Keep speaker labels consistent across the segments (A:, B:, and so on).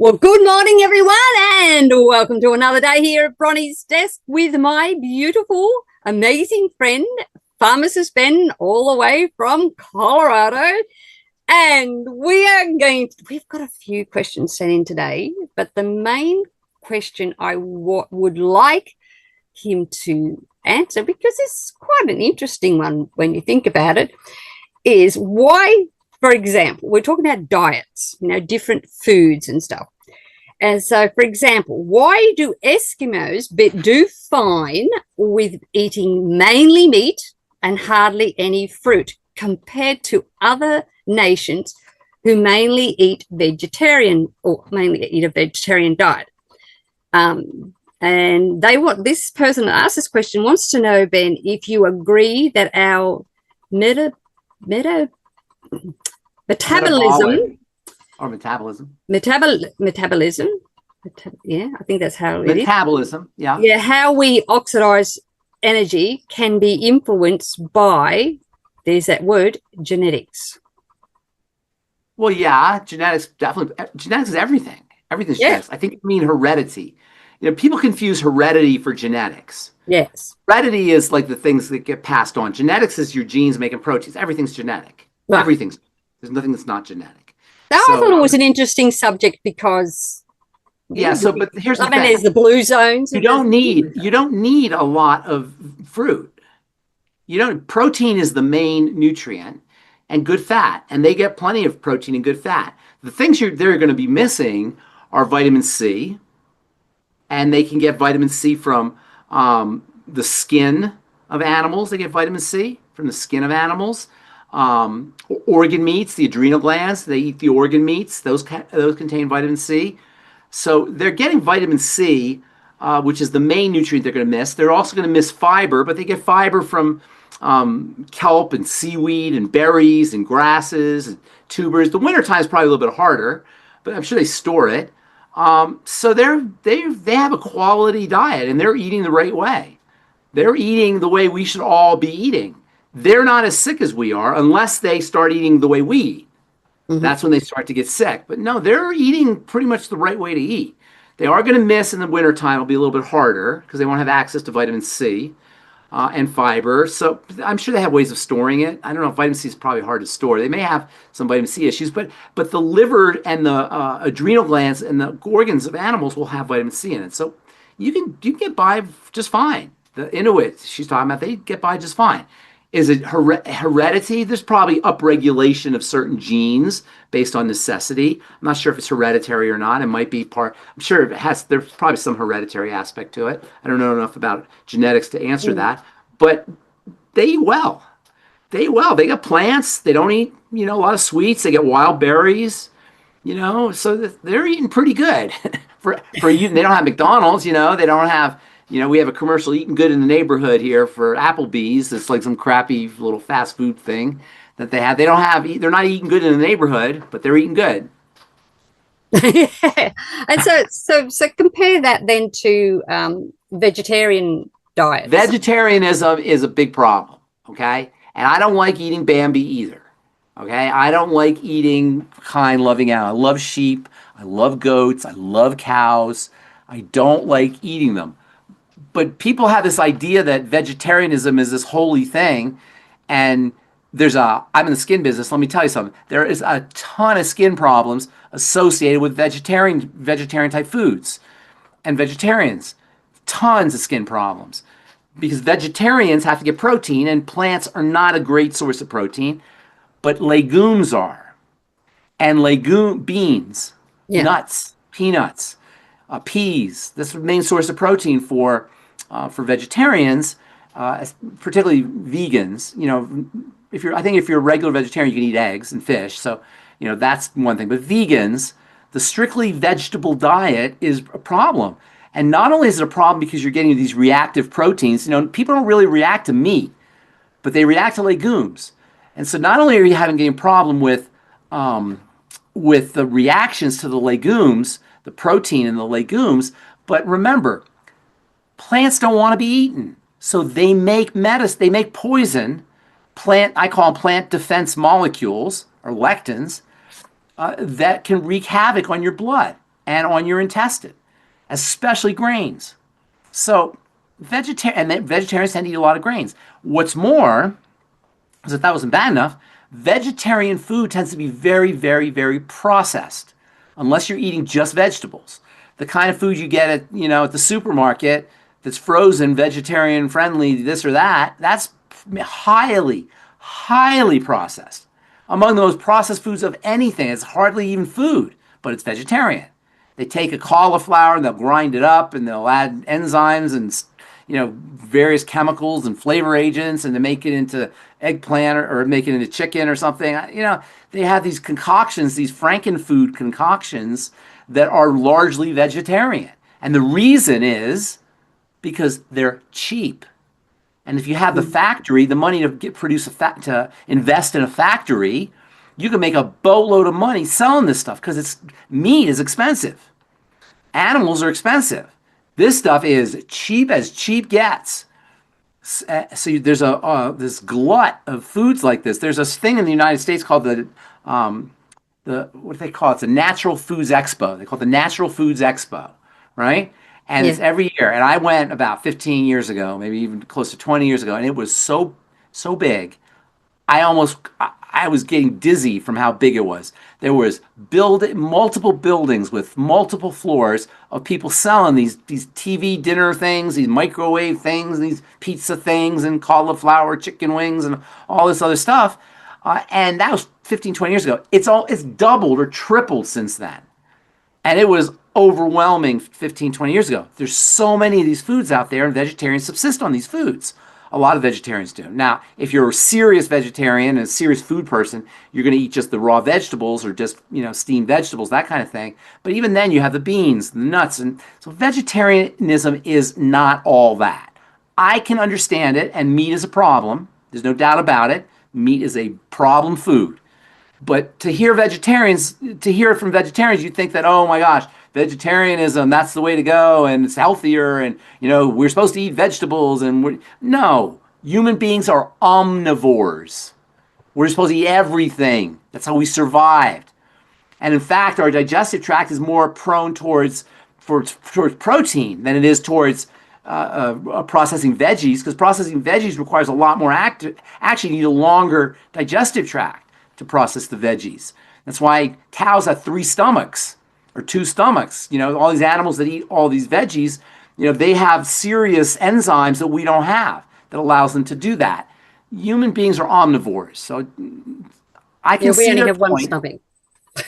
A: Well, good morning, everyone, and welcome to another day here at Bronie's desk with my beautiful, amazing friend, Pharmacist Ben, all the way from Colorado. And we've got a few questions sent in today, but the main question I would like him to answer, because it's quite an interesting one when you think about it, is why, for example, we're talking about diets, different foods and stuff. And so, for example, why do Eskimos do fine with eating mainly meat and hardly any fruit compared to other nations who mainly eat vegetarian or mainly eat a vegetarian diet? And this person that asked this question wants to know, Ben, if you agree that our metabolism
B: or metabolism.
A: Metabolism. Yeah, I think that's how it is.
B: Metabolism, yeah.
A: Yeah, how we oxidize energy can be influenced by, there's that word, genetics.
B: Well, yeah, genetics is everything. Everything's genetics. I think you mean heredity. People confuse heredity for genetics.
A: Yes.
B: Heredity is like the things that get passed on. Genetics is your genes making proteins. Everything's genetic. Right. There's nothing that's not genetic.
A: I thought it was an interesting subject because
B: but here's the thing.
A: There's the blue zones.
B: You don't need a lot of fruit. Protein is the main nutrient and good fat, and they get plenty of protein and good fat. The things they're going to be missing are vitamin C, and they can get vitamin C from the skin of animals. They get vitamin C from the skin of animals. Organ meats, the adrenal glands, they eat the organ meats. Those contain vitamin C. So they're getting vitamin C, which is the main nutrient they're going to miss. They're also going to miss fiber, but they get fiber from kelp and seaweed and berries and grasses and tubers. The wintertime is probably a little bit harder, but I'm sure they store it. So they have a quality diet, and they're eating the right way. They're eating the way we should all be eating. They're not as sick as we are unless they start eating the way we eat. Mm-hmm. That's when they start to get sick. But no, they're eating pretty much the right way to eat. They are going to miss in the wintertime. It'll be a little bit harder because they won't have access to vitamin C and fiber. So I'm sure they have ways of storing it. I don't know if vitamin C is probably hard to store. They may have some vitamin C issues, but the liver and the adrenal glands and the organs of animals will have vitamin C in it. So you can get by just fine. The Inuit she's talking about, they get by just fine. Is it heredity? There's probably upregulation of certain genes based on necessity. I'm not sure if it's hereditary or not. It might be part. I'm sure it has. There's probably some hereditary aspect to it. I don't know enough about genetics to answer that. But they eat well. They got plants. They don't eat a lot of sweets. They get wild berries. So they're eating pretty good for you. They don't have McDonald's. They don't have. We have a commercial eating good in the neighborhood here for Applebee's. It's like some crappy little fast food thing that they have. They're not eating good in the neighborhood, but they're eating good.
A: Yeah. And so compare that then to vegetarian diets.
B: Vegetarianism is a big problem, okay? And I don't like eating Bambi either, okay? I don't like eating kind-loving animals. I love sheep. I love goats. I love cows. I don't like eating them. But people have this idea that vegetarianism is this holy thing, and I'm in the skin business. Let me tell you something. There is a ton of skin problems associated with vegetarian type foods and vegetarians. Tons of skin problems because vegetarians have to get protein, and plants are not a great source of protein, but legumes are, and beans, nuts, peanuts, peas. That's the main source of protein for vegetarians, particularly vegans. If you're a regular vegetarian, you can eat eggs and fish. So, that's one thing. But vegans, the strictly vegetable diet is a problem. And not only is it a problem because you're getting these reactive proteins, people don't really react to meat, but they react to legumes. And so not only are you getting a problem with the reactions to the legumes, the protein in the legumes, but remember, plants don't want to be eaten. So they make medicine, they make poison, I call them plant defense molecules or lectins that can wreak havoc on your blood. and on your intestine, especially grains. So vegetarians tend to eat a lot of grains. What's more, as if that wasn't bad enough, vegetarian food tends to be very, very, very processed, unless you're eating just vegetables. The kind of food you get at at the supermarket that's frozen, vegetarian friendly, this or that, that's highly, highly processed. Among the most processed foods of anything, it's hardly even food, but it's vegetarian. They take a cauliflower and they'll grind it up and they'll add enzymes and various chemicals and flavor agents and to make it into eggplant or make it into chicken or something. They have these concoctions, these frankenfood concoctions that are largely vegetarian. And the reason is because they're cheap. And if you have the factory, the money to to invest in a factory, you can make a boatload of money selling this stuff because meat is expensive. Animals are expensive. This stuff is cheap as cheap gets. So there's this glut of foods like this. There's this thing in the United States called the what do they call it? It's a Natural Foods Expo. They call it the Natural Foods Expo, right? And it's every year. And I went about 15 years ago, maybe even close to 20 years ago, and it was so big. I was getting dizzy from how big it was. There was multiple buildings with multiple floors of people selling these TV dinner things, these microwave things, these pizza things, and cauliflower chicken wings, and all this other stuff. And that was 15, 20 years ago. It's doubled or tripled since then. And it was overwhelming 15, 20 years ago. There's so many of these foods out there, and vegetarians subsist on these foods. A lot of vegetarians do. Now, if you're a serious vegetarian and a serious food person, you're going to eat just the raw vegetables or just, steamed vegetables, that kind of thing. But even then, you have the beans, the nuts. And so vegetarianism is not all that. I can understand it, and meat is a problem. There's no doubt about it. Meat is a problem food. But to hear it from vegetarians, you think that, oh my gosh, vegetarianism, that's the way to go, and it's healthier, and we're supposed to eat vegetables, and no, human beings are omnivores. We're supposed to eat everything. That's how we survived. And in fact, our digestive tract is more prone towards protein than it is towards processing veggies, because processing veggies requires a lot more actually you need a longer digestive tract to process the veggies. That's why cows have 3 stomachs or 2 stomachs. All these animals that eat all these veggies, they have serious enzymes that we don't have that allows them to do that. Human beings are omnivores. So I can see
A: we only
B: their
A: have
B: point.
A: one stomach.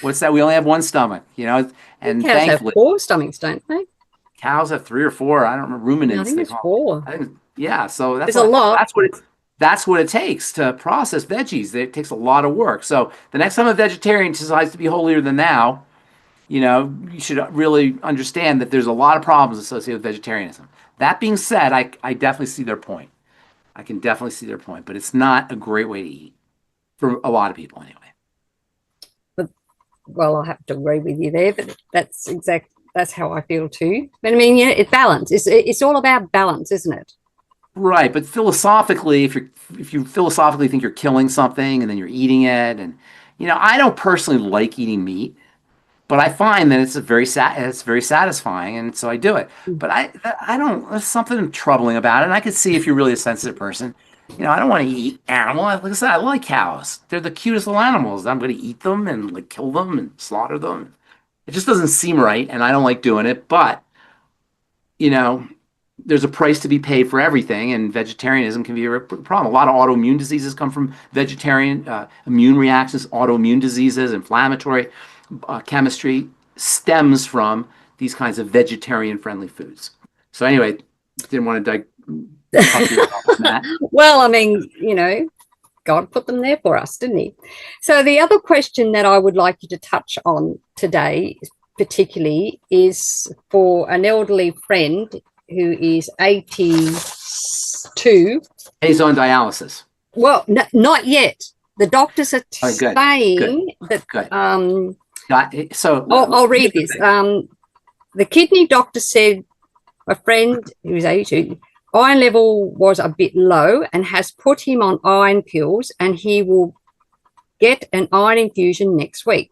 B: What's that? We only have one stomach, and
A: Cows
B: thankfully
A: have 4 stomachs, don't they?
B: cows have 3 or 4. I don't remember, ruminants.
A: I think it's 4.
B: I think, yeah. So
A: There's a lot.
B: That's what it takes to process veggies. It takes a lot of work. So the next time a vegetarian decides to be holier than thou, you should really understand that there's a lot of problems associated with vegetarianism. That being said, I definitely see their point. I can definitely see their point, but it's not a great way to eat for a lot of people anyway.
A: Well, I have to agree with you there, but that's how I feel too. But I mean, it's balance. It's all about balance, isn't it?
B: Right, but philosophically, if you philosophically think you're killing something and then you're eating it, and I don't personally like eating meat, but I find that it's very satisfying, and so I do it. But I don't. There's something troubling about it, and I could see if you're really a sensitive person. I don't want to eat animal. Like I said, I like cows. They're the cutest little animals. I'm going to eat them and kill them and slaughter them. It just doesn't seem right, and I don't like doing it. But there's a price to be paid for everything, and vegetarianism can be a problem. A lot of autoimmune diseases come from vegetarian immune reactions. Autoimmune diseases, inflammatory chemistry stems from these kinds of vegetarian-friendly foods. So anyway, didn't want to talk to you about that.
A: Well, I mean, God put them there for us, didn't he? So the other question that I would like you to touch on today, particularly, is for an elderly friend who is 82.
B: He's on dialysis.
A: Well, not yet. The doctors are saying that.
B: Good.
A: So I'll read this. The kidney doctor said a friend who's 82, iron level was a bit low and has put him on iron pills, and he will get an iron infusion next week.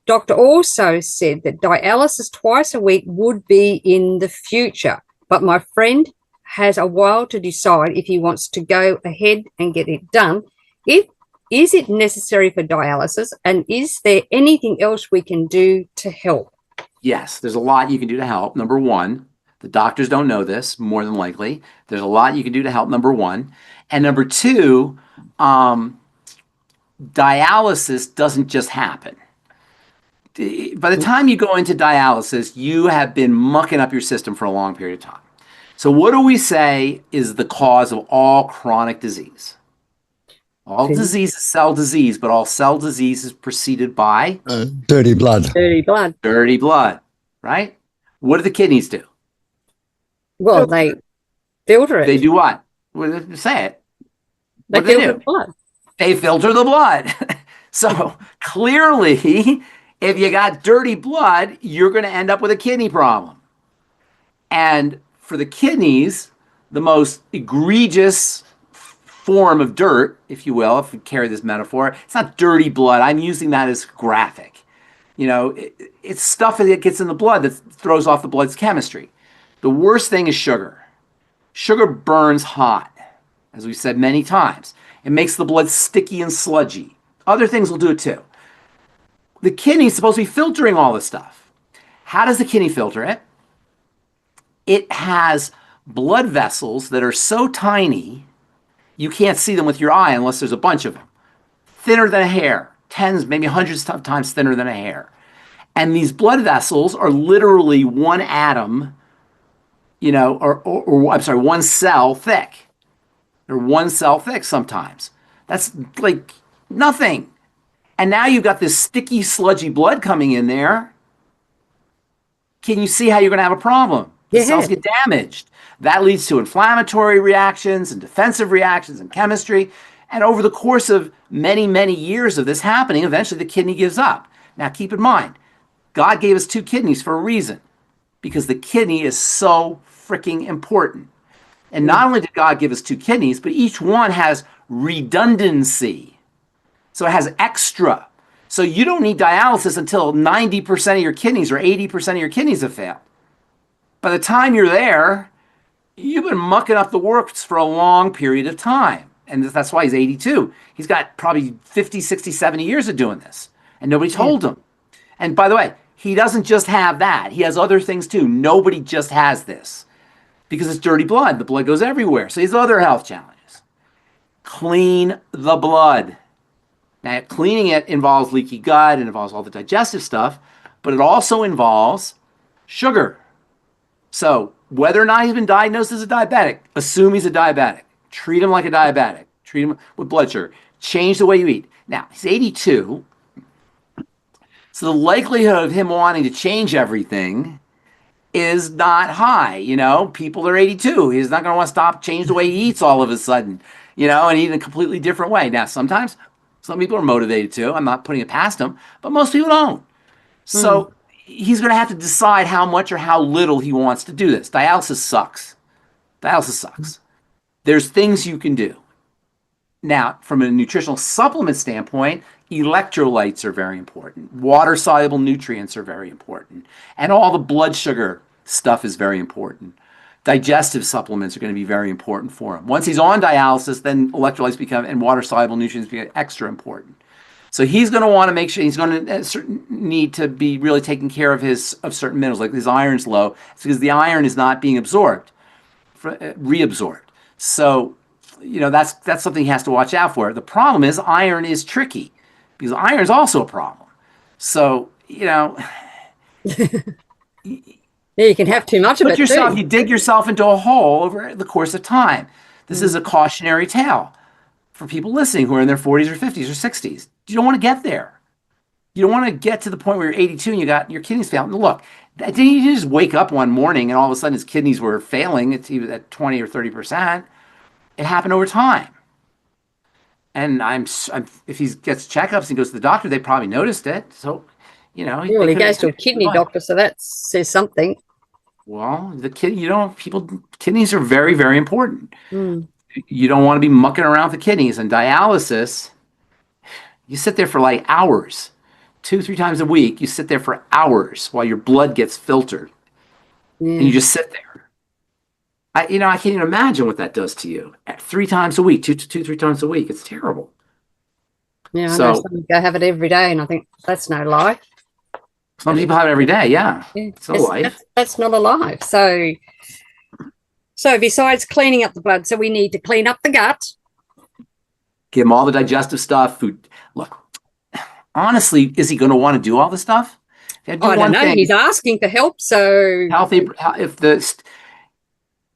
A: doctor also said that dialysis twice a week would be in the future, but my friend has a while to decide if he wants to go ahead and get it done. If is it necessary for dialysis, and is there anything else we can do to help?
B: Yes, there's a lot you can do to help. Number one, the doctors don't know this, more than likely. There's a lot you can do to help, number one. And number two, dialysis doesn't just happen. By the time you go into dialysis, you have been mucking up your system for a long period of time. So what do we say is the cause of all chronic disease? All disease is cell disease, but all cell disease is preceded by
C: dirty blood.
A: Dirty blood.
B: Dirty blood, right? What do the kidneys do?
A: Well, they filter it.
B: They do what? Say it.
A: They filter the blood.
B: They filter the blood. So clearly, if you got dirty blood, you're going to end up with a kidney problem. And for the kidneys, the most egregious form of dirt, if you will, if we carry this metaphor, it's not dirty blood. I'm using that as graphic. You know, it's stuff that gets in the blood that throws off the blood's chemistry. The worst thing is sugar. Sugar burns hot, as we've said many times. It makes the blood sticky and sludgy. Other things will do it too. The kidney is supposed to be filtering all this stuff. How does the kidney filter it? It has blood vessels that are so tiny, you can't see them with your eye unless there's a bunch of them. Thinner than a hair, tens, maybe hundreds of times thinner than a hair. And these blood vessels are literally one atom, you know, or I'm sorry, one cell thick. They're one cell thick sometimes. That's like nothing. And now you've got this sticky, sludgy blood coming in there. Can you see how you're going to have a problem? The cells get damaged. That leads to inflammatory reactions and defensive reactions and chemistry. And over the course of many, many years of this happening, eventually the kidney gives up. Now keep in mind, God gave us two kidneys for a reason, because the kidney is so freaking important. And not only did God give us two kidneys, but each one has redundancy. So it has extra. So you don't need dialysis until 90% of your kidneys or 80% of your kidneys have failed. By the time you're there, you've been mucking up the works for a long period of time. And that's why he's 82. He's got probably 50, 60, 70 years of doing this. And nobody told him. And by the way, he doesn't just have that. He has other things too. Nobody just has this. Because it's dirty blood. The blood goes everywhere. So he has other health challenges. Clean the blood. Now, cleaning it involves leaky gut. It involves all the digestive stuff. But it also involves sugar. So whether or not he's been diagnosed as a diabetic, assume he's a diabetic. Treat him like a diabetic. Treat him with blood sugar. Change the way you eat. Now, he's 82. So the likelihood of him wanting to change everything is not high. You know, people are 82. He's not going to want to stop, change the way he eats all of a sudden, you know, and eat in a completely different way. Now, sometimes some people are motivated to. I'm not putting it past them, but most people don't. So he's going to have to decide how much or how little he wants to do this. Dialysis sucks. Dialysis sucks. There's things you can do. Now, from a nutritional supplement standpoint, electrolytes are very important. Water-soluble nutrients are very important. And all the blood sugar stuff is very important. Digestive supplements are going to be very important for him. Once he's on dialysis, then electrolytes become, and water-soluble nutrients become extra important. So he's going to want to make sure he's going to need to be really taking care of certain minerals, like his iron's low. It's because the iron is not being absorbed, reabsorbed. So, you know, that's something he has to watch out for. The problem is iron is tricky because iron is also a problem. So, you know,
A: yeah, you can have too much of it too.
B: You dig yourself into a hole over the course of time. This is a cautionary tale for people listening who are in their 40s or 50s or 60s. You don't want to get there. You don't want to get to the point where you're 82 and you got your kidneys failing. Look, didn't he just wake up one morning and all of a sudden his kidneys were failing? It's even at 20 or 30%. It happened over time. And if he gets checkups and goes to the doctor, they probably noticed it. So, you know.
A: Well, he goes to a kidney doctor, so that says something.
B: Well, kidneys are very, very important. You don't want to be mucking around with the kidneys. And dialysis, you sit there for like hours. 3 times a week, you sit there for hours while your blood gets filtered, and you just sit there. I can't even imagine what that does to you. 3 times a week, 3 times a week. It's terrible.
A: Yeah, I know some go have it every day, and I think that's no life.
B: Some people have it every day. Yeah, it's no life.
A: That's not a life. So besides cleaning up the blood, so we need to clean up the gut.
B: Give him all the digestive stuff. Food. Look, honestly, is he going to want to do all the stuff?
A: I don't know. He's asking for help, so
B: healthy.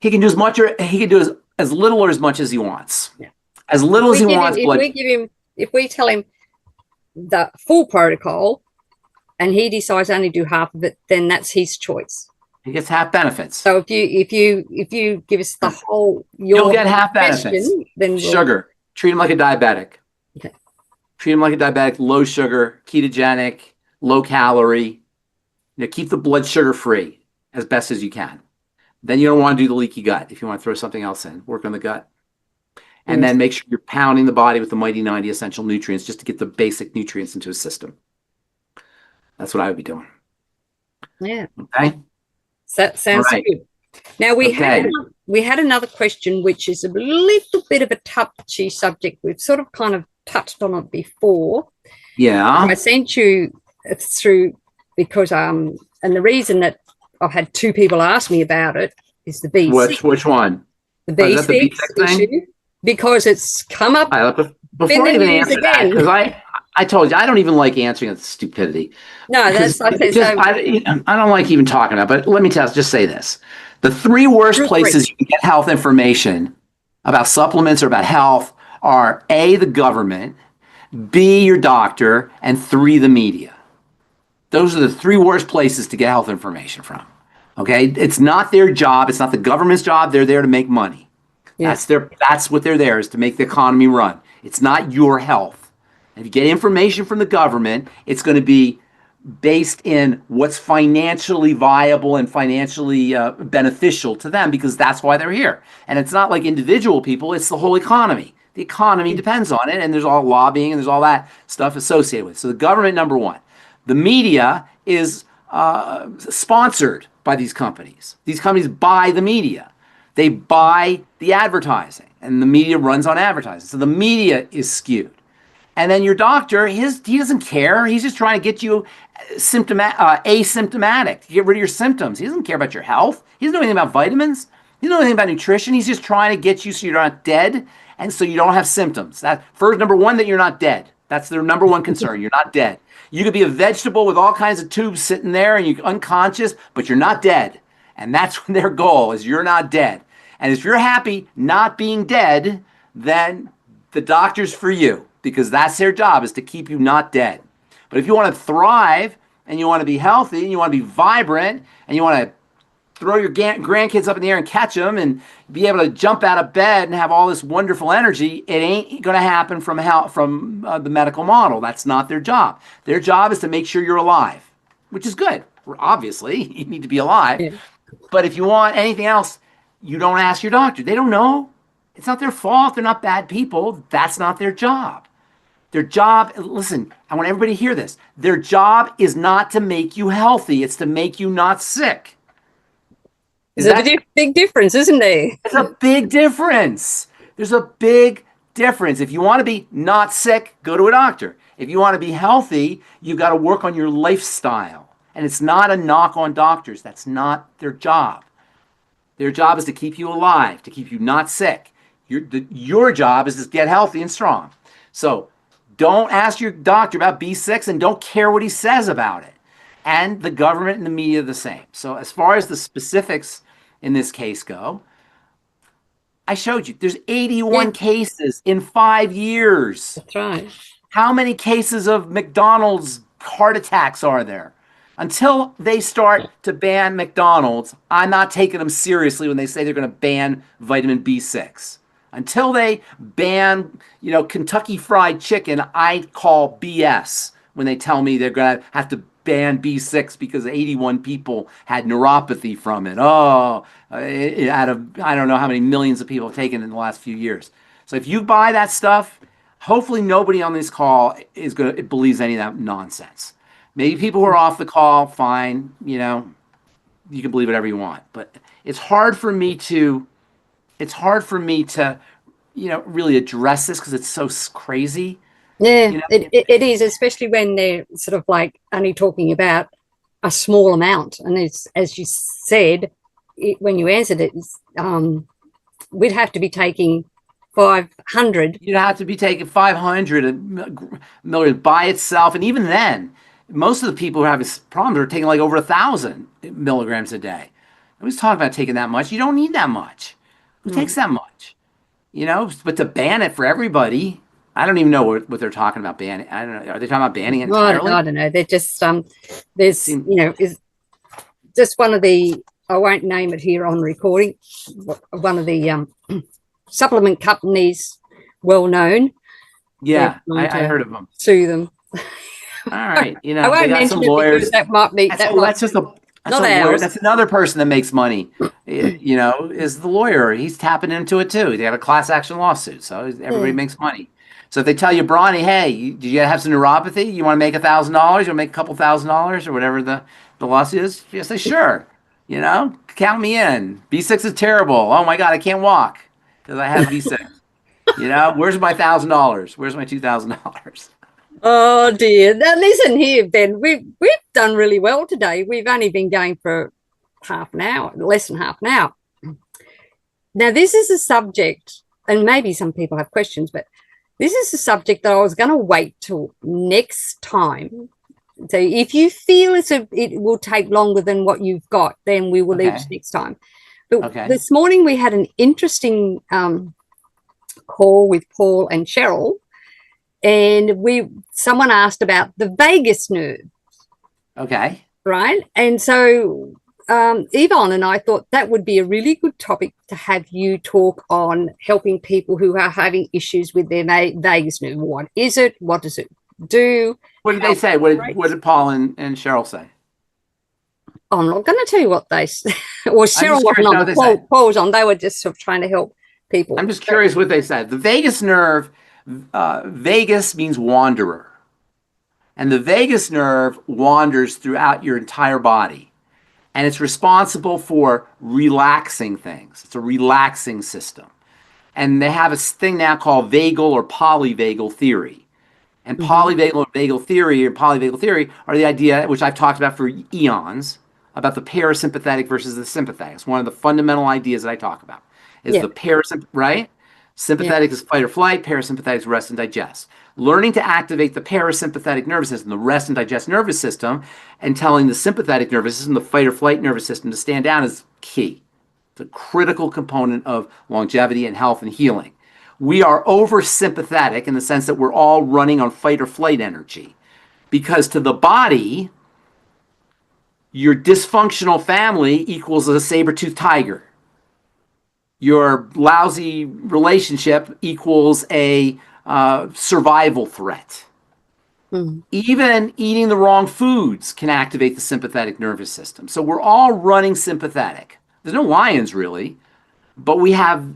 B: He can do as much, or he can do as little or as much as he wants.
A: Yeah.
B: As little as he wants.
A: If we tell him the full protocol, and he decides only do half of it, then that's his choice.
B: He gets half benefits.
A: So if you give us the whole,
B: you'll get half benefits.
A: Then
B: sugar. Treat him like a diabetic.
A: Okay.
B: Treat him like a diabetic, low sugar, ketogenic, low calorie. Keep the blood sugar free as best as you can. Then you don't want to do the leaky gut. If you want to throw something else in, work on the gut. And then make sure you're pounding the body with the Mighty 90 essential nutrients just to get the basic nutrients into his system. That's what I would be doing.
A: Yeah.
B: Okay.
A: That sounds good. Now we had another question, which is a little bit of a touchy subject. We've sort of kind of touched on it before.
B: Yeah.
A: I sent you through because and the reason that I've had 2 people ask me about it is the B6.
B: Which one?
A: The B6 issue, because it's come up.
B: Before I even answer that, because I told you I don't even like answering that stupidity.
A: No, that's
B: I don't like even talking about it. But let me just say this: the 3 worst places you can get health information about supplements or about health are A, the government, B, your doctor, and 3, the media. Those are the 3 worst places to get health information from. Okay, it's not their job. It's not the government's job. They're there to make money. Yeah. That's what they're there, is to make the economy run. It's not your health. If you get information from the government, it's going to be based in what's financially viable and financially beneficial to them, because that's why they're here. And it's not like individual people, it's the whole economy. The economy depends on it, and there's all lobbying and there's all that stuff associated with it. So the government, number one. The media is sponsored by these companies. These companies buy the media. They buy the advertising, and the media runs on advertising. So the media is skewed. And then your doctor, he doesn't care. He's just trying to get you asymptomatic, to get rid of your symptoms. He doesn't care about your health. He doesn't know anything about vitamins. He doesn't know anything about nutrition. He's just trying to get you so you're not dead, and so you don't have symptoms. That first, number one, that you're not dead. That's their number one concern. You're not dead. You could be a vegetable with all kinds of tubes sitting there and you're unconscious, but you're not dead. And that's their goal, is you're not dead. And if you're happy not being dead, then the doctor's for you, because that's their job, is to keep you not dead. But if you want to thrive and you want to be healthy and you want to be vibrant and you want to throw your grandkids up in the air and catch them and be able to jump out of bed and have all this wonderful energy, it ain't going to happen from the medical model. That's not their job. Their job is to make sure you're alive, which is good. Obviously, you need to be alive. Yeah. But if you want anything else, you don't ask your doctor. They don't know. It's not their fault. They're not bad people. That's not their job. Their job, listen, I want everybody to hear this. Their job is not to make you healthy. It's to make you not sick.
A: There's a big difference, isn't there?
B: It's a big difference. There's a big difference. If you want to be not sick, go to a doctor. If you want to be healthy, you've got to work on your lifestyle. And it's not a knock on doctors. That's not their job. Their job is to keep you alive, to keep you not sick. Your job is to get healthy and strong. So don't ask your doctor about B6 and don't care what he says about it. And the government and the media are the same. So as far as the specifics in this case go, I showed you there's 81 cases in 5 years.
A: That's right.
B: How many cases of McDonald's heart attacks are there? Until they start to ban McDonald's, I'm not taking them seriously when they say they're going to ban vitamin B6. Until they ban, Kentucky Fried Chicken, I call BS when they tell me they're going to have to ban B6 because 81 people had neuropathy from it. Out of, I don't know how many millions of people have taken it in the last few years. So if you buy that stuff, hopefully nobody on this call believes any of that nonsense. Maybe people who are off the call, fine, you know, you can believe whatever you want. But it's hard for me to, it's hard for me to, you know, really address this because it's so crazy.
A: Yeah,
B: You know,
A: it is, especially when they're sort of like only talking about a small amount. And it's, as you said, when you answered it, we'd have to be taking 500.
B: you'd have to be taking 500 milligrams by itself, and even then, most of the people who have this problem are taking like over 1,000 milligrams a day. Nobody's talking about taking that much. You don't need that much. Who takes that much? You know, but to ban it for everybody, I don't even know what they're talking about banning. I don't know. Are they talking about banning it
A: Well,
B: entirely?
A: I don't know. They're just there's
B: Seem,
A: is just one of the, I won't name it here on recording. One of the supplement companies, well known. They're
B: yeah,
A: trying
B: I
A: to
B: heard of them.
A: sue them.
B: All right, you
A: I
B: know, they
A: won't
B: got
A: mention
B: some
A: it because
B: lawyers.
A: that might be
B: That's well, that's just a that's
A: not
B: a lawyer.
A: ours.
B: That's another person that makes money. You know, is the lawyer. He's tapping into it too. They have a class action lawsuit, so everybody
A: Yeah.
B: makes money. So if they tell you, Bronny, hey, did you have some neuropathy? You want to make $1,000? You want to make a couple $1,000 or whatever the lawsuit is? You say sure. You know, count me in. V6 is terrible. Oh my God, I can't walk because I have V6. You know, where's my $1,000? Where's my $2,000?
A: Oh dear. Now listen here, Ben. We've done really well today. We've only been going for half an hour, less than half an hour. Now this is a subject, and maybe some people have questions, but this is a subject that I was going to wait till next time. So if you feel it will take longer than what you've got, then we will leave it
B: Okay.
A: next time. But
B: Okay.
A: this morning we had an interesting call with Paul and Cheryl, and someone asked about the vagus nerve,
B: Okay.
A: right? And so Yvonne and I thought that would be a really good topic to have you talk on, helping people who are having issues with their vagus nerve. What is it? What does it do?
B: What did they say? What did Paul and Cheryl say?
A: I'm not going to tell you what they or
B: I'm
A: Cheryl
B: just
A: wasn't
B: curious
A: on,
B: what
A: the
B: they said.
A: Paul was on. They were just sort of trying to help people.
B: I'm just curious what they said. The vagus nerve, vagus means wanderer. And the vagus nerve wanders throughout your entire body. And it's responsible for relaxing things. It's a relaxing system. And they have a thing now called vagal or polyvagal theory. And polyvagal theory are the idea, which I've talked about for eons, about the parasympathetic versus the sympathetic. It's one of the fundamental ideas that I talk about. Is the parasympathetic, right? Sympathetic is fight or flight, parasympathetic is rest and digest. Learning to activate the parasympathetic nervous system, the rest and digest nervous system, and telling the sympathetic nervous system, the fight or flight nervous system to stand down is key. It's a critical component of longevity and health and healing. We are over sympathetic in the sense that we're all running on fight or flight energy. Because to the body, your dysfunctional family equals a saber-toothed tiger. Your lousy relationship equals a survival threat. Even eating the wrong foods can activate the sympathetic nervous system. So we're all running sympathetic. There's no lions really, but we have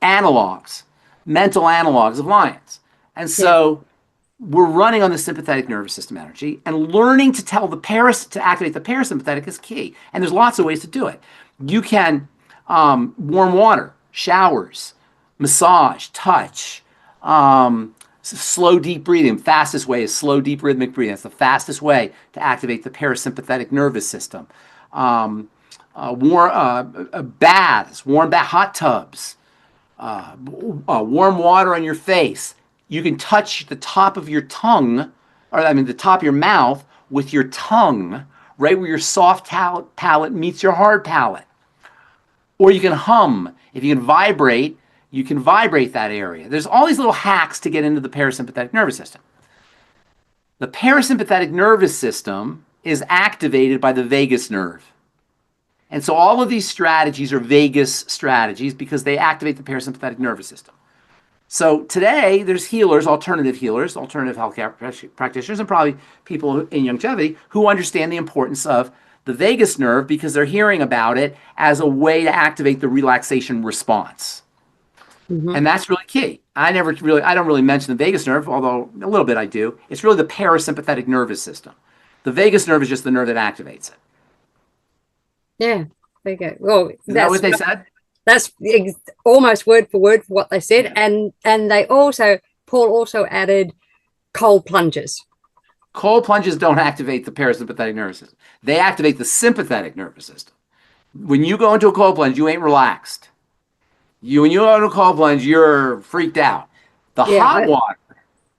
B: analogs, mental analogs of lions. And so we're running on the sympathetic nervous system energy, and learning to tell the to activate the parasympathetic is key. And there's lots of ways to do it. You can warm water, showers, massage, touch, slow, deep breathing. Fastest way is slow, deep, rhythmic breathing. That's the fastest way to activate the parasympathetic nervous system. Baths, hot tubs, warm water on your face. You can touch the top of your tongue, the top of your mouth with your tongue, right where your soft palate meets your hard palate. Or you can hum. If you can vibrate that area. There's all these little hacks to get into the parasympathetic nervous system. The parasympathetic nervous system is activated by the vagus nerve. And so all of these strategies are vagus strategies because they activate the parasympathetic nervous system. So today, there's healers, alternative healthcare practitioners, and probably people in longevity who understand the importance of the vagus nerve because they're hearing about it as a way to activate the relaxation response. And that's really key. I don't really mention the vagus nerve, although a little bit I do. It's really the parasympathetic nervous system. The vagus nerve is just the nerve that activates it.
A: Yeah, there you go. Well,
B: Is that what they said?
A: That's almost word for word for what they said. Yeah. And they also, Paul also added cold plunges.
B: Cold plunges don't activate the parasympathetic nervous system. They activate the sympathetic nervous system. When you go into a cold plunge, you ain't relaxed. When you go into a cold plunge, you're freaked out. The hot water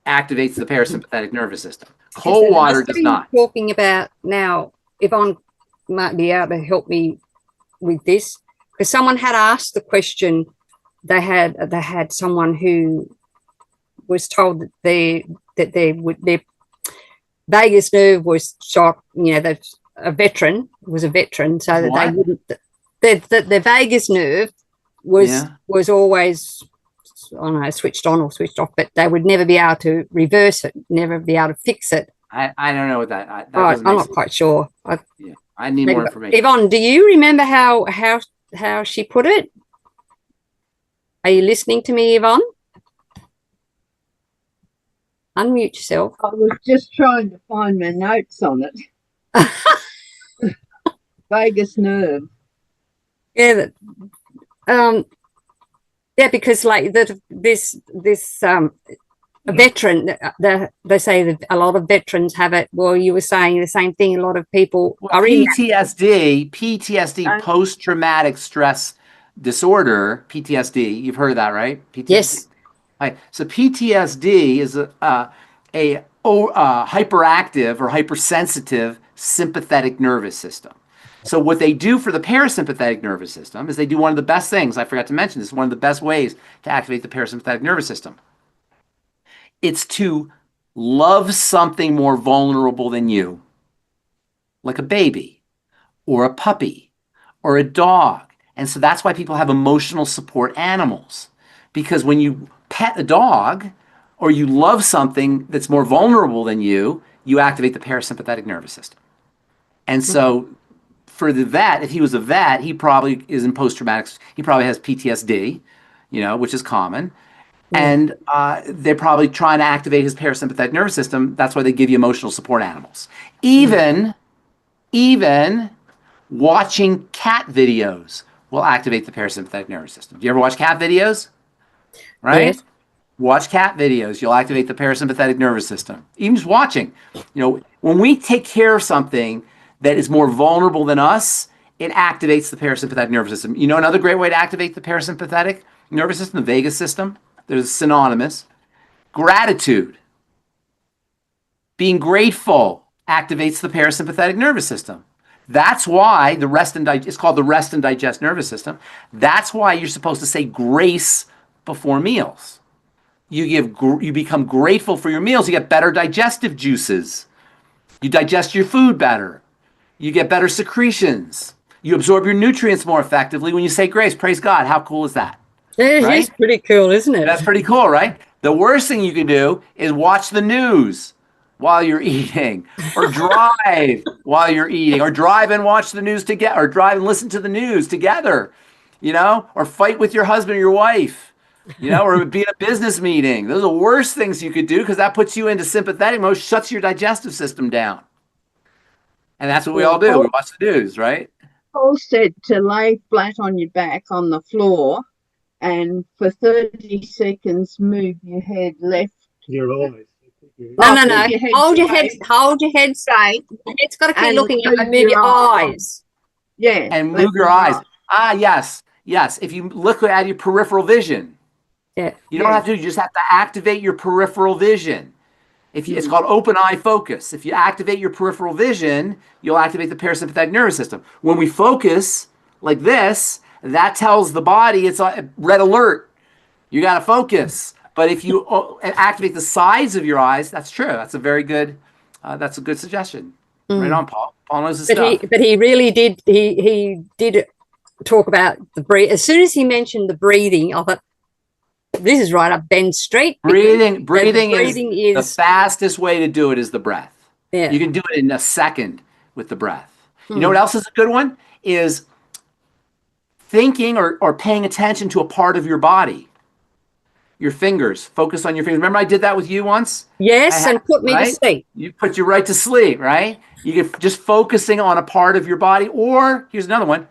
B: activates the parasympathetic nervous system. Cold water does not.
A: Talking about now, Yvonne might be able to help me with this, because someone had asked the question. They had someone who was told that their vagus nerve was shot. You know, that a veteran was a veteran, so that they wouldn't. That the vagus nerve was always, I don't know, switched on or switched off, but they would never be able to reverse it, never be able to fix it.
B: I don't know what that.
A: I'm not quite sure.
B: I need more information.
A: Yvonne, do you remember how she put it? Are you listening to me, Yvonne? Unmute yourself.
C: I was just trying to find my notes on it. Vagus nerve.
A: Yeah, because like this veteran, they say that a lot of veterans have it. Well, you were saying the same thing. A lot of people are in
B: PTSD, post-traumatic stress disorder, PTSD. You've heard of that, right? PTSD.
A: Yes.
B: Right. So PTSD is a hyperactive or hypersensitive sympathetic nervous system. So what they do for the parasympathetic nervous system is they do one of the best things. I forgot to mention this. One of the best ways to activate the parasympathetic nervous system. It's to love something more vulnerable than you, like a baby or a puppy or a dog. And so that's why people have emotional support animals, because when you pet a dog or you love something that's more vulnerable than you activate the parasympathetic nervous system. And so for the vet, if he was a vet, he probably is in post-traumatic, he probably has PTSD, which is common. And they're probably trying to activate his parasympathetic nervous system. That's why they give you emotional support animals. Even watching cat videos will activate the parasympathetic nervous system. Do you ever watch cat videos? Right? Yes. Watch cat videos. You'll activate the parasympathetic nervous system. Even just watching. When we take care of something that is more vulnerable than us, it activates the parasympathetic nervous system. Another great way to activate the parasympathetic nervous system, the vagus system, there's synonymous. Gratitude. Being grateful activates the parasympathetic nervous system. That's why it's called the rest and digest nervous system. That's why you're supposed to say grace before meals. You become grateful for your meals. You get better digestive juices. You digest your food better. You get better secretions. You absorb your nutrients more effectively when you say grace. Praise God. How cool is that?
A: It is pretty cool, isn't it?
B: That's pretty cool, right? The worst thing you can do is watch the news while you're eating, or drive while you're eating, or drive and watch the news together, or drive and listen to the news together, or fight with your husband or your wife, or be in a business meeting. Those are the worst things you could do, because that puts you into sympathetic mode, shuts your digestive system down. And that's what we all do. We watch the news, right?
C: Paul said to lay flat on your back on the floor and for 30 seconds move your head left.
D: Your eyes.
A: No. Hold your head straight. It's got to keep looking up and move your eyes.
C: Yeah.
B: And move your eyes. Yes. If you look at your peripheral vision.
A: Yeah.
B: You don't have to, you just have to activate your peripheral vision. It's called open eye focus. If you activate your peripheral vision, you'll activate the parasympathetic nervous system. When we focus like this, that tells the body it's a red alert. You got to focus. But if you activate the sides of your eyes, that's true. That's a very good, that's a good suggestion. Right on, Paul. Paul knows his stuff.
A: But he really did, he did talk about the breathing. As soon as he mentioned the breathing, I thought, this is right up Ben's street.
B: Breathing is the fastest way to do it is the breath.
A: Yeah.
B: You can do it in a second with the breath. You know what else is a good one? Is thinking or paying attention to a part of your body. your fingers. Focus on your fingers. Remember I did that with you once?
A: Yes, and put me to sleep.
B: You put you right to sleep, right? You get just focusing on a part of your body, or here's another one,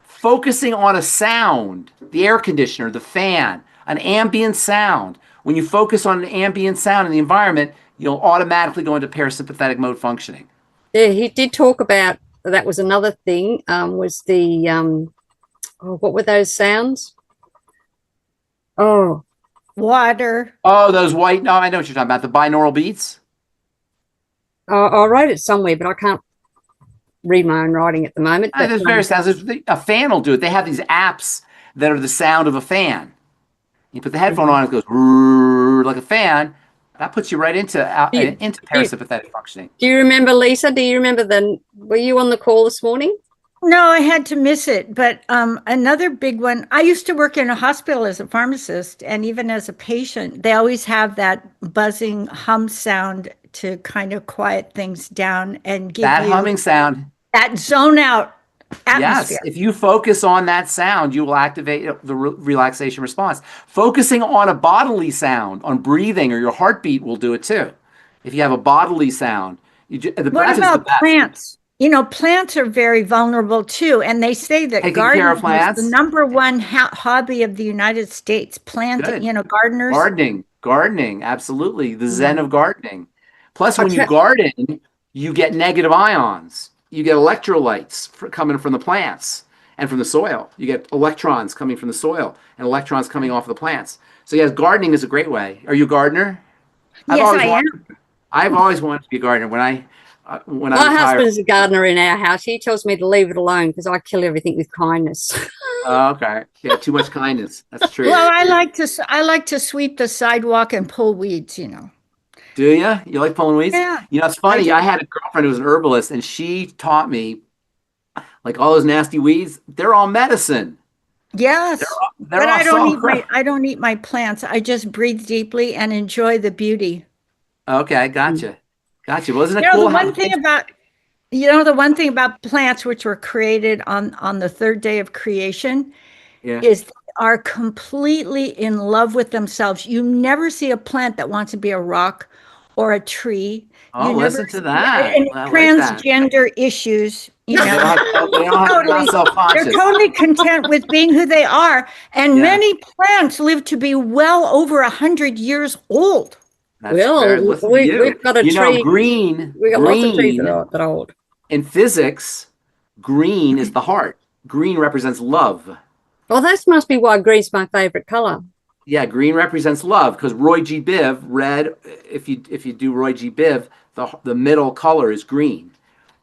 B: focusing on a sound, the air conditioner, the fan, an ambient sound. When you focus on an ambient sound in the environment, you'll automatically go into parasympathetic mode functioning.
A: Yeah, he did talk about that. Was another thing. Was the what were those sounds? Oh,
D: Water.
B: Oh, those white. No, I know what you're talking about. The binaural beats.
A: I wrote it somewhere, but I can't read my own writing at the moment. But,
B: There's various sounds. A fan will do it. They have these apps that are the sound of a fan. You put the headphone on, it goes like a fan. That puts you right into parasympathetic functioning.
A: Do you remember, Lisa? Do you remember were you on the call this morning?
D: No, I had to miss it. But another big one, I used to work in a hospital as a pharmacist, and even as a patient, they always have that buzzing hum sound to kind of quiet things down and give
B: that
D: you
B: humming sound.
D: That zone out atmosphere.
B: Yes, if you focus on that sound, you will activate the relaxation response. Focusing on a bodily sound, on breathing or your heartbeat will do it too. If you have a bodily sound.
D: What about plants? Plants are very vulnerable too. And they say that gardening is the number one hobby of the United States. Gardeners.
B: Gardening, absolutely. The zen of gardening. Plus, when you garden, you get negative ions. You get electrolytes coming from the plants and from the soil. You get electrons coming from the soil and electrons coming off of the plants. So yes, gardening is a great way. Are you a gardener?
D: Yes, I am.
B: I've always wanted to be a gardener. My
A: husband is a gardener in our house. He tells me to leave it alone because I kill everything with kindness.
B: Oh, okay. Yeah, too much kindness. That's true.
D: Well, I like to sweep the sidewalk and pull weeds.
B: Do you? You like pulling weeds?
D: Yeah.
B: It's funny. I had a girlfriend who was an herbalist, and she taught me, like all those nasty weeds, they're all medicine.
D: Yes.
B: But
D: I don't eat my plants. I just breathe deeply and enjoy the beauty.
B: Okay, gotcha. Well, isn't it cool?
D: The one thing about plants, which were created on the third day of creation, is are completely in love with themselves. You never see a plant that wants to be a rock or a tree.
B: Oh, listen to that.
D: And transgender issues,
B: they're
D: totally content with being who they are. And many plants live to be well over 100 years old.
B: We've got a tree.
A: We got lots of trees that are old.
B: In physics, green is the heart. Green represents love.
A: Well, that must be why green's my favorite color.
B: Yeah, green represents love because Roy G. Biv, red. If you do Roy G. Biv, the middle color is green.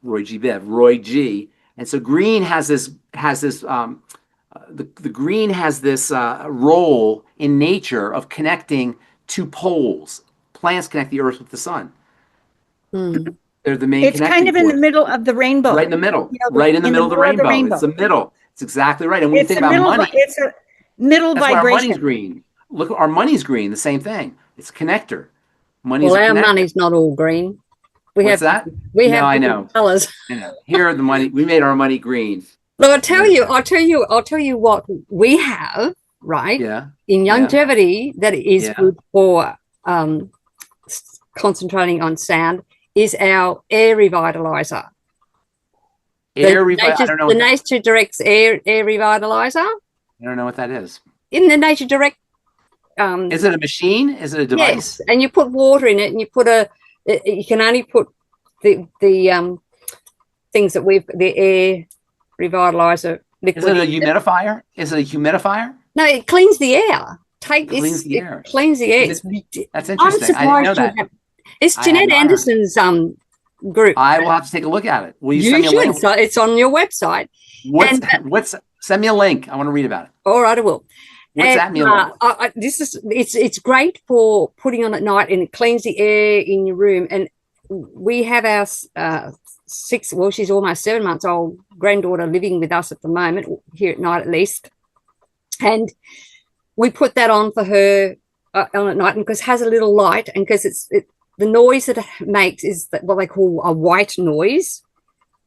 B: Roy G. Biv, Roy G. And so green has this the green has this role in nature of connecting two poles. Plants connect the earth with the sun.
A: Mm.
B: They're the main.
D: It's kind of in the middle of the rainbow.
B: Right in the middle. Right in the middle of the rainbow. It's the middle. It's exactly right. And when you think about money,
D: it's a middle vibration.
B: Our money's green. Look, our money's green. The same thing. It's a connector.
A: Our money's not all green.
B: What's that?
A: We have colors.
B: Here are the money. We made our money green.
A: Look, I'll tell you what we have, right?
B: Yeah.
A: In longevity, that is good for concentrating on sound, is our air revitalizer. The Nature Direct's air revitalizer.
B: I don't know what that is.
A: In the Nature Direct.
B: Is it a machine? Is it a device?
A: Yes, and you put water in it, and you can only put the things that the air revitalizer liquid.
B: Is it a humidifier? No,
A: it cleans the air.
B: It cleans the air. That's interesting.
A: I'm surprised
B: I didn't know that.
A: It's Jeanette Anderson's group.
B: I will have to take a look at it. Will you send me a link?
A: So it's on your website.
B: Send me a link. I want to read about it.
A: All right, I will.
B: What's that meal?
A: It's great for putting on at night, and it cleans the air in your room. And we have our she's almost 7 months old granddaughter living with us at the moment, here at night at least. And we put that on for her on at night, and because it has a little light, and because the noise that it makes is what they call a white noise,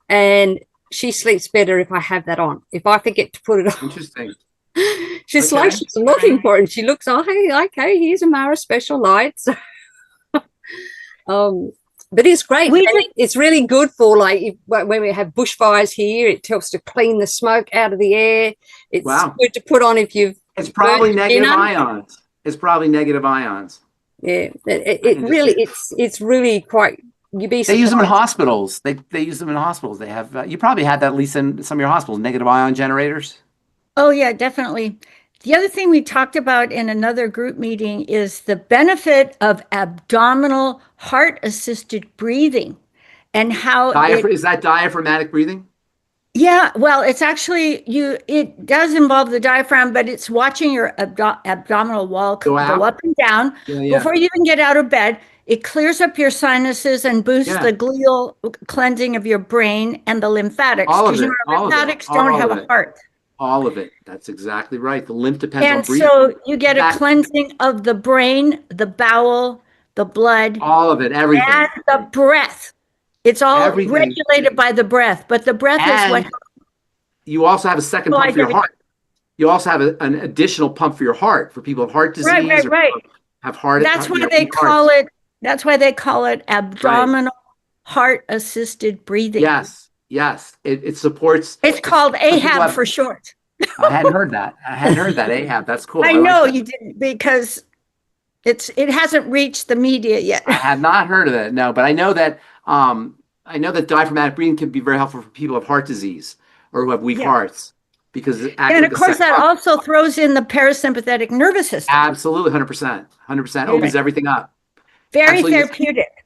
A: and she sleeps better if I have that on. If I forget to put it on,
B: interesting.
A: She's
B: Okay.
A: like she's looking for it. And she looks, oh, hey, okay, here's a Mara special light. So, but it's great. It's really good for like when we have bushfires here. It helps to clean the smoke out of the air. It's good to put on if you've.
B: It's probably negative ions. It's probably negative ions.
A: Yeah, it's really quite. You'd be surprised.
B: They use them in hospitals. They use them in hospitals. They have. You probably had that at least in some of your hospitals. Negative ion generators.
D: Oh yeah, definitely. The other thing we talked about in another group meeting is the benefit of abdominal heart-assisted breathing and how
B: is that diaphragmatic breathing?
D: Yeah, well, it's actually it does involve the diaphragm, but it's watching your abdominal wall go up and down before you even get out of bed. It clears up your sinuses and boosts the glial cleansing of your brain and the lymphatics. Because lymphatics don't have a heart.
B: All of it. That's exactly right. The lymph depends on breathing.
D: And so you get a cleansing of the brain, the bowel, the blood.
B: All of it, everything.
D: And the breath. It's all regulated by the breath, but the breath is what.
B: You also have a second pump for your heart. You also have an additional pump for your heart for people with heart disease.
D: Right.
B: Have heart.
D: That's why they call it. That's why they call it abdominal heart-assisted breathing.
B: Yes. It supports.
D: It's called AHAB for short.
B: I hadn't heard that. AHAB. That's cool.
D: I know you didn't because it hasn't reached the media yet.
B: I have not heard of that. No, but I know that diaphragmatic breathing can be very helpful for people who have heart disease or who have weak hearts because
D: and of course that also throws in the parasympathetic nervous system.
B: Absolutely, 100% opens everything up.
D: Very therapeutic.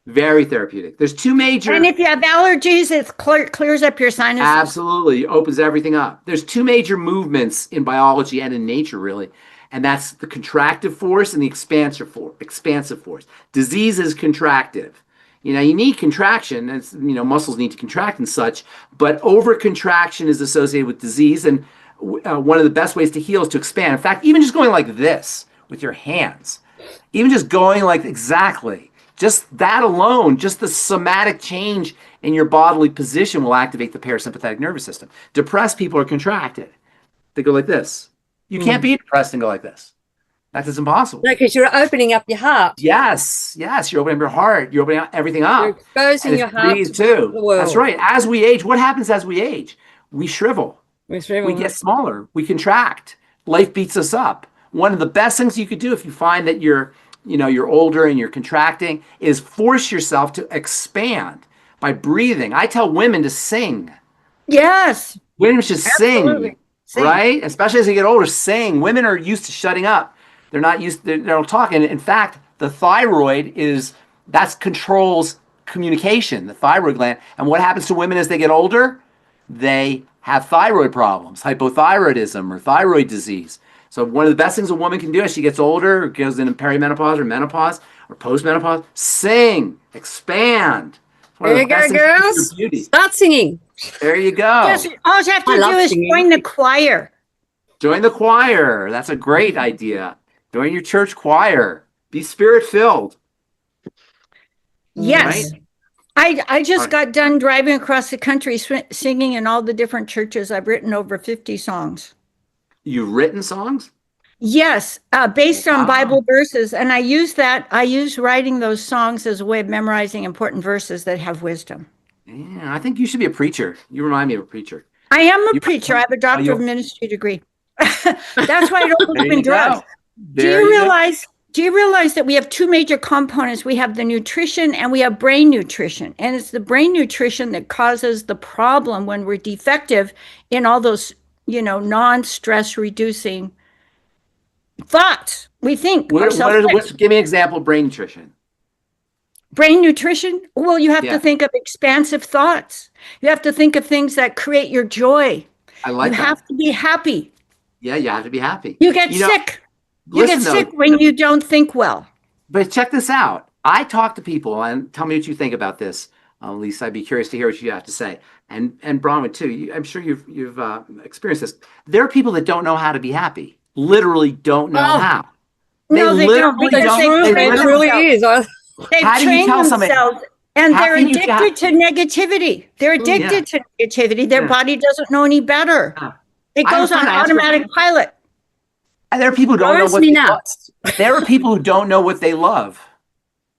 B: Very therapeutic. There's two major.
D: And if you have allergies, it clears up your sinuses.
B: Absolutely, opens everything up. There's two major movements in biology and in nature, really. And that's the contractive force and the expansive force. Disease is contractive. You need contraction. It's, muscles need to contract and such. But over-contraction is associated with disease. And one of the best ways to heal is to expand. In fact, even just going like this with your hands, even just going like exactly, just that alone, just the somatic change in your bodily position will activate the parasympathetic nervous system. Depressed people are contracted. They go like this. You can't be depressed and go like this. That is impossible.
A: No, because you're opening up your heart.
B: Yes. You're opening up your heart. You're opening everything up.
A: You're exposing your heart to the world.
B: That's right. As we age, what happens as we age? We shrivel. We get smaller. We contract. Life beats us up. One of the best things you could do if you find that you're older and you're contracting is force yourself to expand by breathing. I tell women to sing.
D: Yes.
B: Women should sing. Right? Especially as they get older, sing. Women are used to shutting up. They're not used to, they don't talk. And in fact, the thyroid controls communication, the thyroid gland. And what happens to women as they get older? They have thyroid problems, hypothyroidism or thyroid disease. So one of the best things a woman can do as she gets older, or goes into perimenopause or menopause or postmenopause, sing, expand.
A: There you go, girls. Start singing.
B: There you go.
D: Yes, all you have to do is join the choir.
B: Join the choir. That's a great idea. Join your church choir. Be spirit-filled.
D: Yes. Right? I just got done driving across the country singing in all the different churches. I've written over 50 songs.
B: You've written songs?
D: Yes, based on Bible verses. And I use writing those songs as a way of memorizing important verses that have wisdom.
B: Yeah, I think you should be a preacher. You remind me of a preacher.
D: I am a preacher. I have a doctor of ministry degree. That's why I don't believe in drugs. Do you realize that we have two major components? We have the nutrition and we have brain nutrition. And it's the brain nutrition that causes the problem when we're defective in all those, non-stress reducing thoughts. We think.
B: Give me an example of brain nutrition.
D: Brain nutrition? Well, you have to think of expansive thoughts. You have to think of things that create your joy.
B: I like that.
D: You have to be happy.
B: Yeah, you have to be happy.
D: You get sick. You get sick when you don't think well.
B: But check this out. I talk to people, and tell me what you think about this. Lisa, I'd be curious to hear what you have to say. And Bronie, too. I'm sure you've experienced this. There are people that don't know how to be happy. Literally don't know how.
D: No, they don't.
A: It really is.
D: They've trained themselves, and they're addicted to negativity. They're addicted to negativity. Their body doesn't know any better. It goes on automatic pilot.
B: And there are people who don't know what they love. There are people who don't know what they love.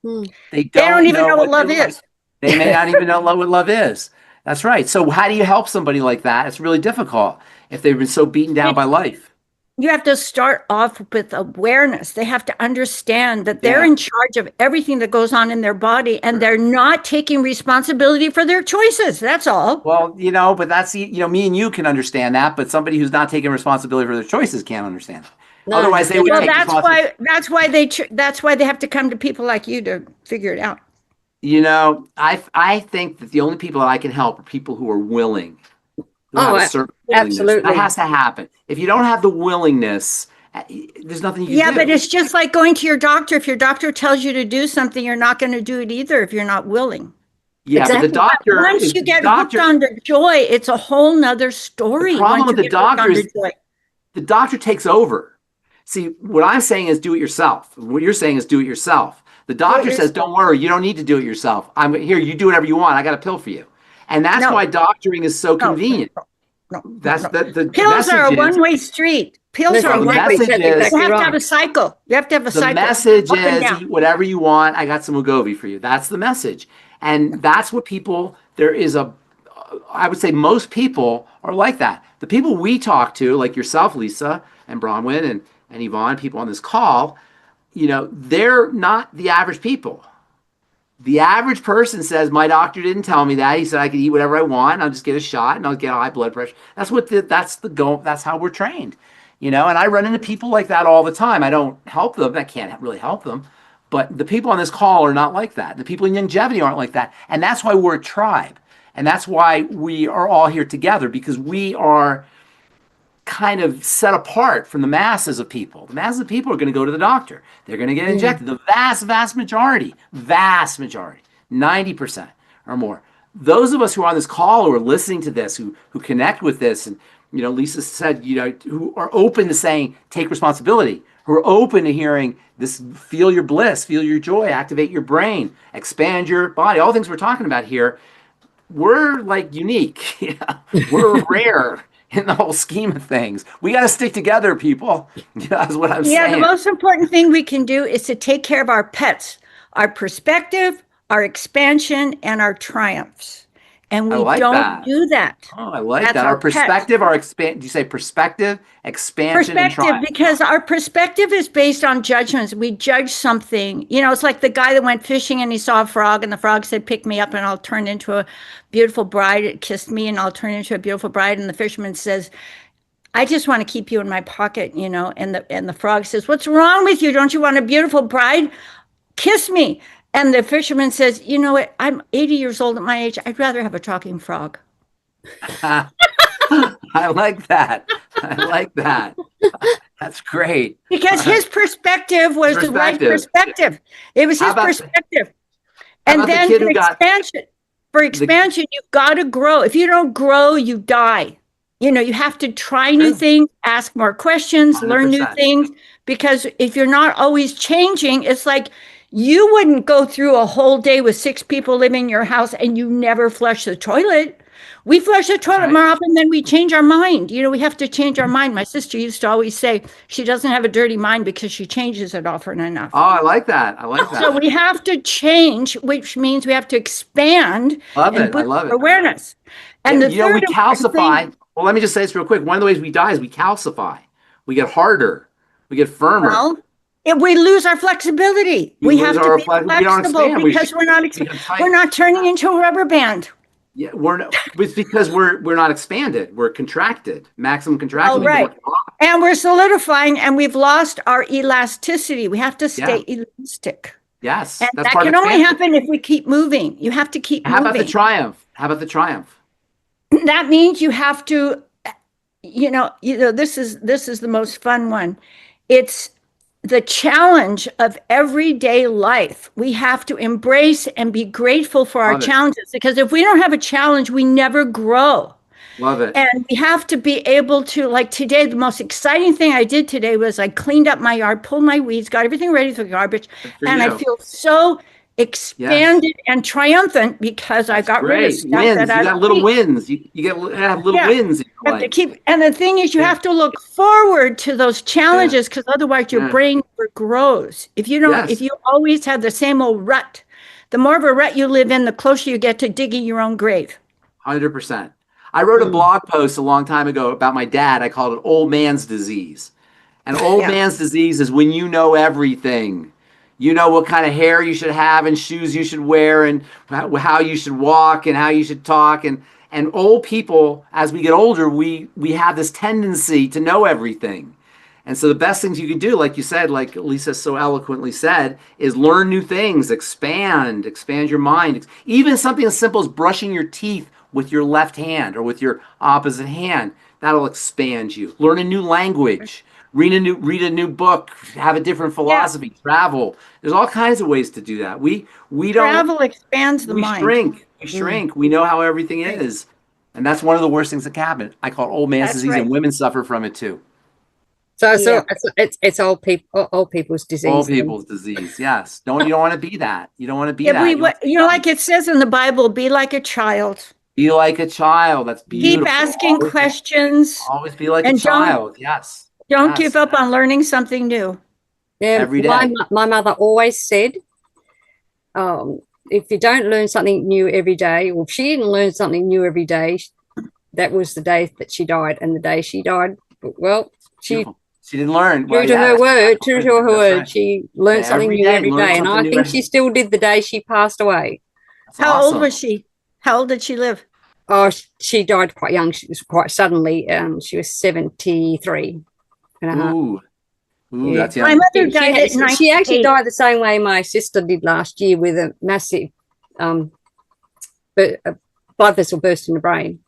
B: They don't
D: even know what love is.
B: They may not even know what love is. That's right. So how do you help somebody like that? It's really difficult if they've been so beaten down by life.
D: You have to start off with awareness. They have to understand that they're in charge of everything that goes on in their body, and they're not taking responsibility for their choices. That's all.
B: Well, but that's, me and you can understand that, but somebody who's not taking responsibility for their choices can't understand it. No, otherwise, they would take responsibility.
D: That's why they have to come to people like you to figure it out.
B: I think that the only people that I can help are people who are willing.
A: Absolutely.
B: That has to happen. If you don't have the willingness, there's nothing you can do.
D: Yeah, but it's just like going to your doctor. If your doctor tells you to do something, you're not going to do it either if you're not willing.
B: Yeah, exactly. But the doctor.
D: Once you get hooked on the joy, it's a whole nother story.
B: The problem with the doctor is the doctor takes over. See, what I'm saying is do it yourself. What you're saying is do it yourself. The doctor says, don't worry, you don't need to do it yourself. I'm here, you do whatever you want. I got a pill for you. And that's why doctoring is so convenient. That's the
D: pills are a one-way street. Pills are a one-way street. You have to have a cycle. You have to have a cycle.
B: The message is eat whatever you want. I got some Wegovy for you. That's the message. And that's what I would say most people are like that. The people we talk to, like yourself, Lisa, and Bronwyn, and Yvonne, people on this call, they're not the average people. The average person says, my doctor didn't tell me that. He said I could eat whatever I want. I'll just get a shot and I'll get high blood pressure. That's the goal. That's how we're trained, and I run into people like that all the time. I don't help them. I can't really help them. But the people on this call are not like that. The people in longevity aren't like that. And that's why we're a tribe. And that's why we are all here together, because we are kind of set apart from the masses of people. The masses of people are going to go to the doctor. They're going to get injected. The vast majority, 90% or more. Those of us who are on this call, who are listening to this, who connect with this, and Lisa said, who are open to saying, take responsibility, who are open to hearing this, feel your bliss, feel your joy, activate your brain, expand your body, all things we're talking about here. We're like unique. We're rare in the whole scheme of things. We got to stick together, people. That's what I'm saying.
D: Yeah, the most important thing we can do is to take care of our pets, our perspective, our expansion, and our triumphs. And we don't do that.
B: Oh, I like that. Our perspective, do you say perspective, expansion, and triumph?
D: Because our perspective is based on judgments. We judge something. It's like the guy that went fishing and he saw a frog and the frog said, pick me up and I'll turn into a beautiful bride. It kissed me and I'll turn into a beautiful bride. And the fisherman says, I just want to keep you in my pocket, and the frog says, what's wrong with you? Don't you want a beautiful bride? Kiss me. And the fisherman says, you know what? I'm 80 years old at my age. I'd rather have a talking frog.
B: I like that. That's great.
D: Because his perspective was the right perspective. It was his perspective. And then for expansion, you've got to grow. If you don't grow, you die. You have to try new things, ask more questions, 100%. Learn new things. Because if you're not always changing, it's like, you wouldn't go through a whole day with 6 people living in your house and you never flush the toilet. We flush the toilet more often than we change our mind. We have to change our mind. My sister used to always say she doesn't have a dirty mind because she changes it often enough.
B: Oh, I like that.
D: So we have to change, which means we have to expand and boost awareness. And
B: we calcify. Well, let me just say this real quick. One of the ways we die is we calcify. We get harder. We get firmer.
D: Well, we lose our flexibility. We have to be flexible because we're not turning into a rubber band.
B: Yeah, it's because we're not expanded. We're contracted, maximum contraction.
D: Oh, right. And we're solidifying, and we've lost our elasticity. We have to stay elastic.
B: Yes,
D: and that can only happen if we keep moving. You have to keep moving.
B: How about the triumph?
D: That means you have to. This is the most fun one. It's the challenge of everyday life. We have to embrace and be grateful for our challenges, because if we don't have a challenge, we never grow.
B: Love it.
D: And we have to be able to, like today, the most exciting thing I did today was I cleaned up my yard, pulled my weeds, got everything ready for garbage. And I feel so expanded and triumphant because I got rid of stuff
B: wins.
D: that
B: You got little wins. You have little wins in your life.
D: And the thing is, you have to look forward to those challenges, because otherwise your brain never grows. If you don't, if you always have the same old rut, the more of a rut you live in, the closer you get to digging your own grave.
B: 100%. I wrote a blog post a long time ago about my dad. I called it old man's disease. And old man's disease is when you know everything. You know what kind of hair you should have and shoes you should wear and how you should walk and how you should talk. And old people, as we get older, we have this tendency to know everything. And so the best things you can do, like you said, like Lisa so eloquently said, is learn new things, expand your mind. Even something as simple as brushing your teeth with your left hand or with your opposite hand, that'll expand you. Learn a new language. Read a new book, have a different philosophy, travel. There's all kinds of ways to do that. We don't
D: travel expands the mind.
B: We shrink. We know how everything is. And that's one of the worst things that can happen. I call it old man's disease, and women suffer from it too.
A: So it's old people's disease.
B: Old people's disease, yes. You don't want to be that. You don't want to be that.
D: Like it says in the Bible, be like a child.
B: Be like a child. That's beautiful.
D: Keep asking questions.
B: Always be like a child. Yes.
D: Don't give up on learning something new.
A: Yeah,
B: every day.
A: My mother always said, if you don't learn something new every day, or if she didn't learn something new every day, that was the day that she died. And the day she died, well, she
B: didn't learn.
A: True to her word, she learned something new every day. And I think she still did the day she passed away.
D: How old was she? How old did she live?
A: Oh, she died quite young. She was quite suddenly. She was 73.
B: Ooh, that's young.
D: My mother died at 98.
A: She actually died the same way my sister did last year, with a massive blood vessel burst in the brain.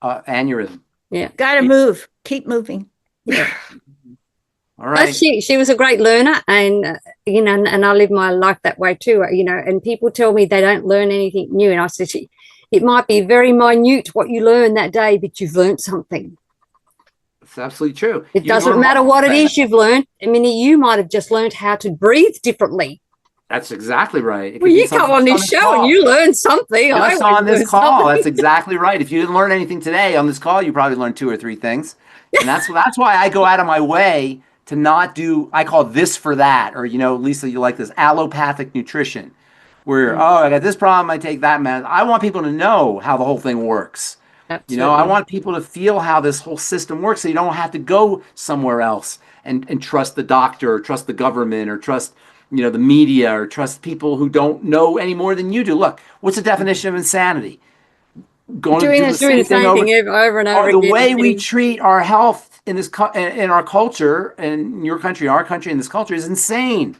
B: Aneurysm.
A: Yeah.
D: Got to move. Keep moving.
A: Yeah.
B: All right.
A: But she was a great learner, and and I live my life that way too. And people tell me they don't learn anything new, and I said, it might be very minute what you learn that day, but you've learned something.
B: It's absolutely true.
A: It doesn't matter what it is you've learned. I mean, you might have just learned how to breathe differently.
B: That's exactly right.
A: Well, you come on this show and you learn something.
B: Just on this call. That's exactly right. If you didn't learn anything today on this call, you probably learned 2 or 3 things. And that's why I go out of my way to not do, I call this for that. Or, Lisa, you like this allopathic nutrition where, I got this problem, I take that medicine. I want people to know how the whole thing works. Absolutely. I want people to feel how this whole system works, so you don't have to go somewhere else and trust the doctor or trust the government or trust the media or trust people who don't know any more than you do. Look, what's the definition of insanity?
A: Doing the same thing over and over
B: again. The way
A: we
B: we treat our health in our culture, in your country, our country, in this culture is insane.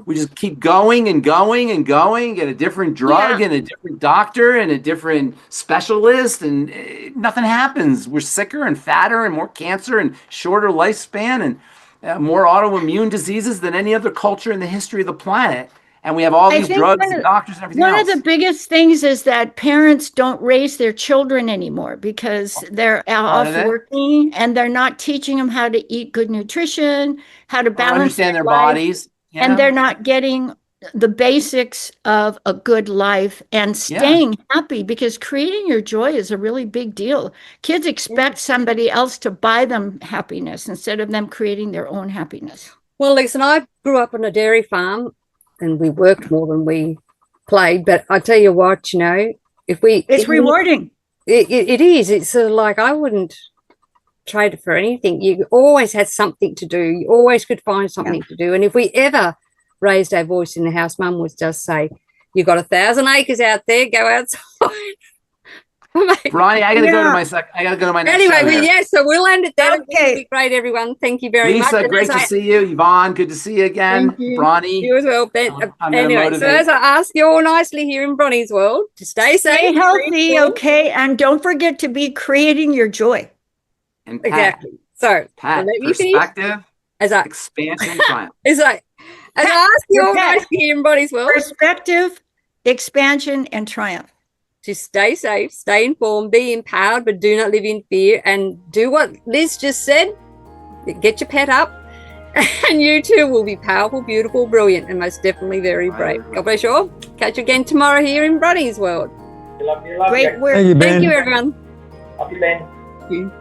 B: We just keep going and going and going, get a different drug and a different doctor and a different specialist, and nothing happens. We're sicker and fatter and more cancer and shorter lifespan and more autoimmune diseases than any other culture in the history of the planet. And we have all these drugs and doctors and everything else.
D: One of the biggest things is that parents don't raise their children anymore because they're off working, and they're not teaching them how to eat good nutrition, how to balance
B: understand their bodies. Yeah.
D: And they're not getting the basics of a good life and staying happy, because creating your joy is a really big deal. Kids expect somebody else to buy them happiness instead of them creating their own happiness.
A: Well, listen, I grew up on a dairy farm and we worked more than we played. But I tell you what, it's
D: rewarding.
A: It is. It's like I wouldn't trade it for anything. You always had something to do. You always could find something to do. And if we ever raised our voice in the house, Mum would just say, "You've got 1,000 acres out there. Go outside."
B: Bronie, I gotta go to my next.
A: Anyway, so we'll end it there. Okay, great, everyone. Thank you very much.
B: Lisa, great to see you. Yvonne, good to see you again. Bronie,
A: you as well, Ben. Anyway, so as I ask you all nicely here in Bronie's world, to stay safe,
D: stay healthy, and don't forget to be creating your joy.
B: And Pat,
A: exactly. So,
B: Pat, perspective, expansion, triumph.
A: As I ask you all nicely here in Bronie's world,
D: perspective, expansion, and triumph.
A: To stay safe, stay informed, be empowered, but do not live in fear, and do what Liz just said. Get your pet up And you too will be powerful, beautiful, brilliant, and most definitely very brave. God bless you all. Catch you again tomorrow here in Bronie's World.
E: Love you.
D: Great work.
F: Thank you, Ben.
A: Thank you, everyone.
E: Love you, Ben.
C: Thank you.